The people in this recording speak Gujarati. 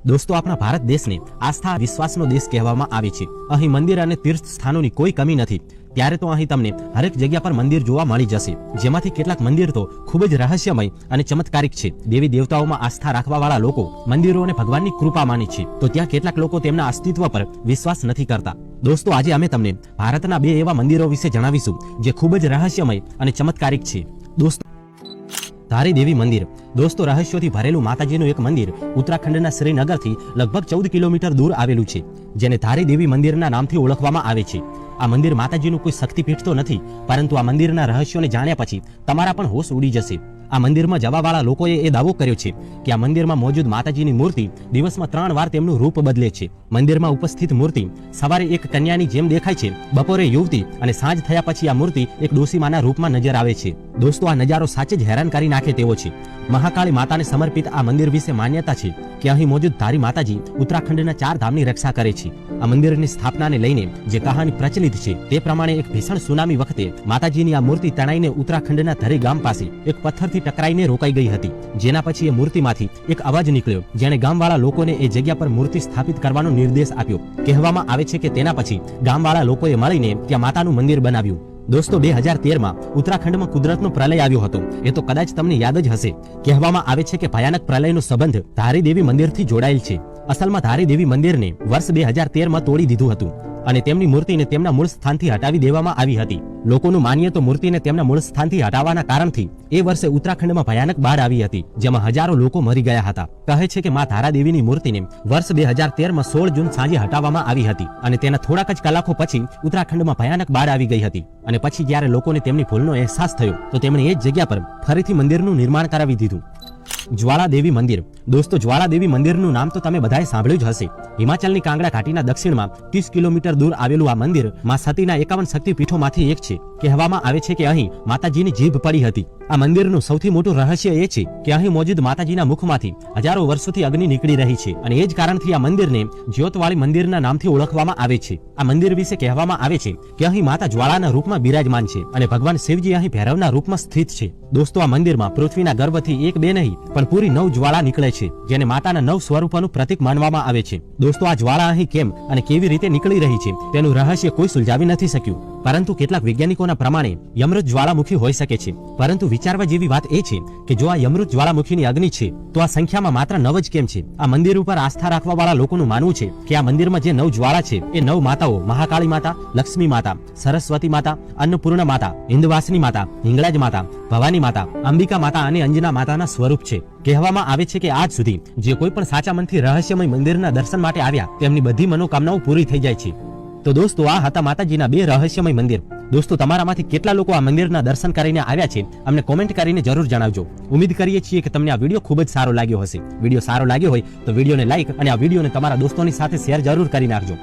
દોસ્તો, આપણા ભારત દેશને આસ્થા વિશ્વાસનો દેશ કહેવામાં આવે છે. અહીં મંદિર અને તીર્થ સ્થાનોની કોઈ કમી નથી. ત્યારે તો અહીં તમને હરેક જગ્યા પર મંદિર જોવા મળી જશે, જેમાંથી કેટલાક મંદિર તો ખૂબ જ રહસ્યમય અને ચમત્કારિક છે. દેવી દેવતાઓમાં આસ્થા રાખવાવાળા લોકો મંદિરો અને ભગવાનની કૃપા માને છે, તો ત્યાં કેટલાક લોકો તેમના અસ્તિત્વ પર વિશ્વાસ નથી કરતા. દોસ્તો, આજે અમે તમને ભારતના 2 એવા મંદિરો વિશે જણાવીશું જે ખૂબ જ રહસ્યમય અને ચમત્કારિક છે. દોસ્તો, ધારી દેવી મંદિર. દોસ્તો, રહસ્યોથી ભરેલું માતાજીનું એક મંદિર ઉત્તરાખંડના શ્રીનગરથી લગભગ 14 કિલોમીટર દૂર આવેલું છે, જેને ધારી દેવી મંદિરના નામથી ઓળખવામાં આવે છે. આ મંદિર માતાજીનું કોઈ શક્તિપીઠ તો નથી, પરંતુ આ મંદિરના રહસ્યોને જાણ્યા પછી તમારા પણ હોશ ઉડી જશે. આ મંદિરમાં જવાવાળા લોકોએ એ દાવો કર્યો છે કે આ મંદિરમાં મોજૂદ માતાજીની મૂર્તિ દિવસમાં 3 વાર તેમનું રૂપ બદલે છે. મંદિરમાં ઉપસ્થિત મૂર્તિ સવારે એક કન્યાની જેમ દેખાય છે, બપોરે યુવતી અને સાંજ થયા પછી આ મૂર્તિ એક ડોસીમાના રૂપમાં નજર આવે છે. દોસ્તો, આ નજારો સાચે જ હેરાન કરી નાખે તેવો છે. મહાકાળી માતાને સમર્પિત આ મંદિર વિશે માન્યતા છે કે અહીં મોજૂદ ધારી માતાજી ઉત્તરાખંડના 4 ધામની રક્ષા કરે છે. આ મંદિરની સ્થાપનાને લઈને જે કહાની પ્રચલિત છે તે પ્રમાણે એક ભીષણ સુનામી વખતે માતાજીની આ મૂર્તિ તણાઈને ઉત્તરાખંડના ધરી ગામ પાસે એક પથ્થરથી ટકરાઈને રોકાઈ ગઈ હતી. જેના પછી એ મૂર્તિમાંથી એક અવાજ નીકળ્યો, જેણે ગામવાળા લોકોને એ જગ્યા પર મૂર્તિ સ્થાપિત કરવાનો નિર્દેશ આપ્યો. કહેવામાં આવે છે કે તેના પછી ગામવાળા લોકોએ મળીને ત્યાં માતાનું મંદિર બનાવ્યું. દોસ્તો, 2013માં ઉત્તરાખંડમાં કુદરતનો પ્રલય આવ્યો હતો. એ તો કદાચ તમને યાદ જ હશે. કહેવામાં આવે છે કે ભયાનક પ્રલયનો સંબંધ ધારી દેવી મંદિરથી જોડાયેલ છે. અસલમાં ધારી દેવી મંદિરને વર્ષ 2013માં તોડી દીધું હતું અને તેમની મૂર્તિને તેમના મૂળ સ્થાનથી હટાવી દેવામાં આવી હતી. લોકોનું માનીએ તો મૂર્તિને તેમના મૂળ સ્થાનથી હટાવવાના કારણથી એ વર્ષે ઉત્તરાખંડમાં ભયાનક બાઢ આવી હતી, જેમાં હજારો લોકો મરી ગયા હતા. કહે છે કે મા ધારા દેવીની મૂર્તિને વર્ષ 2013માં 16 જૂન સાંજે હટાવવામાં આવી હતી અને તેના થોડાક જ કલાકો પછી ઉત્તરાખંડમાં ભયાનક બાઢ આવી ગઈ હતી. અને પછી જ્યારે લોકોને તેમની ભૂલનો અહેસાસ થયો તો તેમણે એ જ જગ્યા પર ફરીથી મંદિરનું નિર્માણ કરાવી દીધું. જ્વાળા દેવી મંદિર. દોસ્તો, જ્વાળા દેવી મંદિરનું નામ તો તમે બધાએ સાંભળ્યું જ હશે. હિમાચલની કાંગડા ઘાટીના દક્ષિણમાં 30 કિલોમીટર દૂર આવેલું આ મંદિર માં સતીના 51 શક્તિપીઠોમાંથી એક છે. કહેવામાં આવે છે કે અહીં માતાજીની જીભ પડી હતી. આ મંદિરનું સૌથી મોટું રહસ્ય એ છે કે અહીં મોજૂદ માતાજીના મુખમાંથી હજારો વર્ષોથી અગ્નિ નીકળી રહી છે અને એ જ કારણથી આ મંદિરને જ્યોતવાળી મંદિરના નામથી ઓળખવામાં આવે છે. આ મંદિર વિશે કહેવામાં આવે છે કે અહીં માતા જ્વાળાના રૂપમાં બિરાજમાન છે અને ભગવાન શિવજી અહીં ભૈરવના રૂપમાં સ્થિત છે. દોસ્તો, આ મંદિરમાં પૃથ્વીના ગર્ભથી 1-2 નહીં પણ પૂરી 9 જ્વાળા નીકળે છે, જેને માતાના 9 સ્વરૂપોનું પ્રતીક માનવામાં આવે છે. દોસ્તો, આ જ્વાળા અહીં કેમ અને કેવી રીતે નીકળી રહી છે તેનું રહસ્ય કોઈ સુલઝાવી નથી શક્યું, પરંતુ કેટલાક વૈજ્ઞાનિકોના પ્રમાણે યમૃત જ્વાળામુખી હોઈ શકે છે. પરંતુ વિચારવા જેવી વાત એ છે કે જો આ યમૃત જ્વાળામુખીની અગ્નિ છે તો આ સંખ્યામાં માત્ર 9 જ કેમ છે? આ મંદિર ઉપર આસ્થા રાખવાવાળા લોકોનું માનવું છે કે આ મંદિરમાં જે 9 જ્વાળા છે એ 9 માતાઓ મહાકાળી માતા, લક્ષ્મી માતા, સરસ્વતી માતા, અન્નપૂર્ણા માતા, હિંદવાસની માતા, હિંગળાજ માતા, ભવાની માતા, અંબિકા માતા અને અંજના માતાના સ્વરૂપ છે. કહેવામાં આવે છે કે આજ સુધી જે કોઈ પણ સાચા મનથી રહસ્યમય મંદિરના દર્શન માટે આવ્યા તેમની બધી મનોકામનાઓ પૂરી થઈ જાય છે. તો દોસ્તો, આ હતા માતાજીના 2 રહસ્યમય મંદિર. દોસ્તો, તમારામાંથી કેટલા લોકો આ મંદિરના દર્શન કરીને આવ્યા છે અમને કોમેન્ટ કરીને જરૂર જણાવજો. ઉમ્મીદ કરીએ છીએ કે તમને આ વિડીયો ખૂબ જ સારો લાગ્યો હશે. વિડીયો સારો લાગ્યો હોય તો વિડીયોને લાઈક અને આ વિડીયોને તમારા દોસ્તોની સાથે શેર જરૂર કરી નાખજો.